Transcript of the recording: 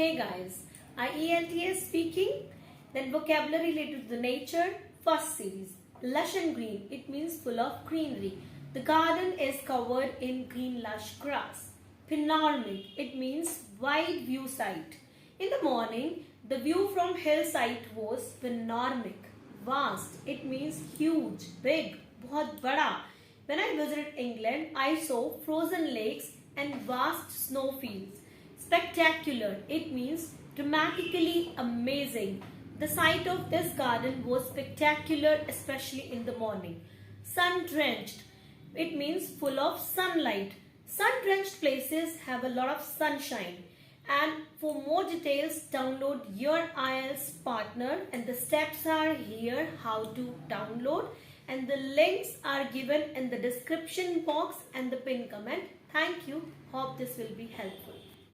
Hey guys, IELTS Speaking, then vocabulary related to the nature, first series. Lush and green, it means full of greenery. The garden is covered in green lush grass. Panoramic, it means wide view sight. In the morning, the view from hillside was panoramic. Vast, it means huge, big, बहुत बड़ा. When I visited England, I saw frozen lakes and vast snowfields. Spectacular, it means dramatically amazing. The sight of this garden was spectacular, especially in the morning. Sun-drenched, it means full of sunlight. Sun-drenched places have a lot of sunshine. And for more details, download your IELTS partner, and the steps are here how to download, and the links are given in the description box and the pinned comment. Thank you. Hope this will be helpful.